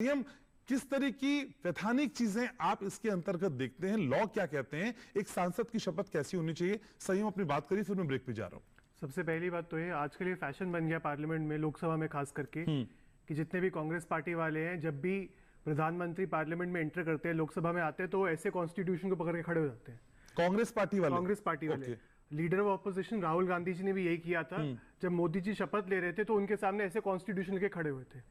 संयम किस तरह की वैधानिक चीजें आप इसके अंतर्गत देखते हैं? लॉ क्या कहते हैं? एक सांसद की शपथ कैसी होनी चाहिए? संयम अपनी बात करिए, फिर मैं ब्रेक पे जा रहा हूं। सबसे पहली बात तो ये आजकल ये फैशन बन गया पार्लियामेंट में, लोकसभा में खास करके, कि जितने भी कांग्रेस पार्टी वाले हैं जब भी प्रधानमंत्री पार्लियामेंट में एंटर करते हैं, लोकसभा में आते हैं, तो ऐसे कॉन्स्टिट्यूशन को पकड़ के खड़े हो जाते हैं। कांग्रेस पार्टी वाले leader of opposition Rahul Gandhi ji ने भी यही किया था। जब मोदी जी शपथ ले रहे थे तो उनके सामने ऐसे कॉन्स्टिट्यूशन लेके खड़े हुए थे।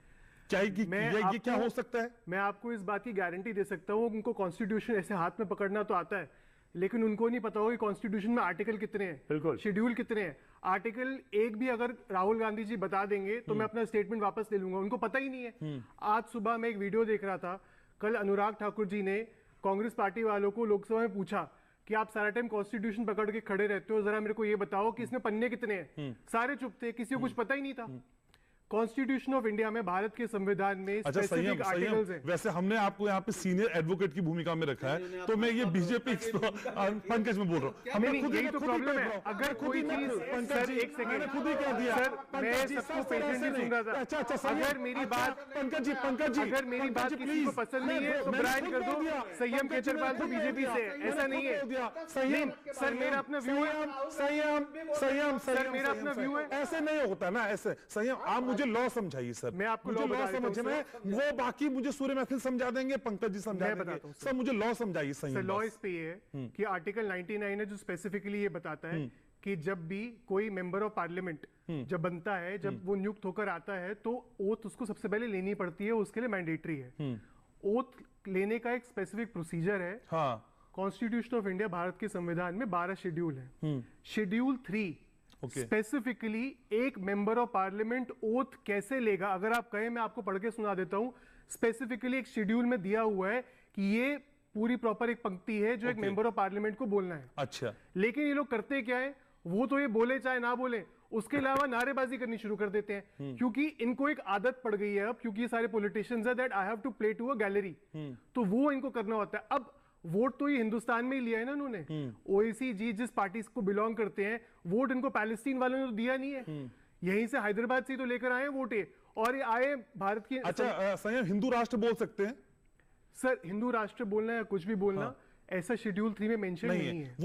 ये क्या हो सकता है? मैं आपको इस बात की गारंटी दे सकता हूँ, उनको कॉन्स्टिट्यूशन ऐसे हाथ में पकड़ना तो आता है, लेकिन उनको नहीं पता होगा कि कॉन्स्टिट्यूशन में आर्टिकल कितने हैं, बिल्कुल शेड्यूल कितने हैं। आर्टिकल एक भी अगर राहुल गांधी जी बता देंगे तो मैं अपना स्टेटमेंट वापस ले लूंगा। उनको पता ही नहीं है। आज सुबह मैं एक वीडियो देख रहा था, कल अनुराग ठाकुर जी ने कांग्रेस पार्टी वालों को लोकसभा में पूछा कि आप सारा टाइम कॉन्स्टिट्यूशन पकड़ के खड़े रहते हो, जरा मेरे को ये बताओ कि इसमें पन्ने कितने हैं। सारे चुप थे, किसी को कुछ पता ही नहीं था। कॉन्स्टिट्यूशन ऑफ इंडिया में, भारत के संविधान में स्पेसिफिक आर्टिकल्स हैं। वैसे हमने आपको यहाँ पे सीनियर एडवोकेट की भूमिका में रखा है, तो मैं ये बीजेपी पंकज में बोल रहा हूँ। हमने खुद यही तो प्रॉब्लम है। अगर कोई चीज, सर एक सेकंड, खुद ही कह दिया सर, मैं सबको पेशेंटली सुन रहा था। अच्छा, अगर मेरी बात, पंकज जी, अगर मेरी बात किसी को पसंद नहीं है तो ब्रांड कर दो, संयम केजरीवाल तो बीजेपी से है, ऐसा नहीं है। संयम, सर मेरा अपना व्यू है। संयम सर मेरा अपना व्यू है। ऐसे नहीं होता ना, ऐसे संयम। आप मुझे लॉ समझाइए सर। मैं आपको लॉ समझना है, वो बाकी मुझे सूर्य महफिल समझा देंगे, पंकज जी समझा देंगे। सर मुझे लॉ समझाइए। सर लॉ इस पे ये है कि आर्टिकल 99 है जो स्पेसिफिकली ये बताता है कि जब भी कोई मेंबर ऑफ पार्लियामेंट जब बनता है, जब वो नियुक्त होकर आता है, तो ओथ उसको सबसे पहले लेनी पड़ती है, उसके लिए मैंडेटरी है। ओथ लेने का एक स्पेसिफिक प्रोसीजर है। कॉन्स्टिट्यूशन ऑफ इंडिया, भारत के संविधान में 12 शेड्यूल है। शेड्यूल 3 स्पेसिफिकली एक मेंबर ऑफ पार्लियामेंट ओथ कैसे लेगा, अगर आप कहें, मैं आपको पढ़ के सुना देता हूं। स्पेसिफिकली एक शेड्यूल में दिया हुआ है कि ये पूरी प्रॉपर एक पंक्ति है जो एक मेंबर ऑफ पार्लियामेंट को बोलना है। अच्छा, लेकिन ये लोग करते क्या है, वो तो ये बोले चाहे ना बोले, उसके अलावा नारेबाजी करनी शुरू कर देते हैं। क्योंकि इनको एक आदत पड़ गई है अब, क्योंकि ये सारे पॉलिटिशियंस है, that I have to play to a gallery, तो वो इनको करना होता है। अब वोट तो ये हिंदुस्तान में ही लिया है ना उन्होंने। ओएसी जी जिस पार्टी को बिलोंग करते हैं, वोट इनको पैलेस्टीन वालों ने तो दिया नहीं है। यहीं से हैदराबाद से तो लेकर आए वोट, और ये आए भारत की। अच्छा, संयम हिंदू राष्ट्र बोल सकते हैं? सर हिंदू राष्ट्र बोलना या कुछ भी बोलना, ऐसा शेड्यूल 3 में मेंशन नहीं है।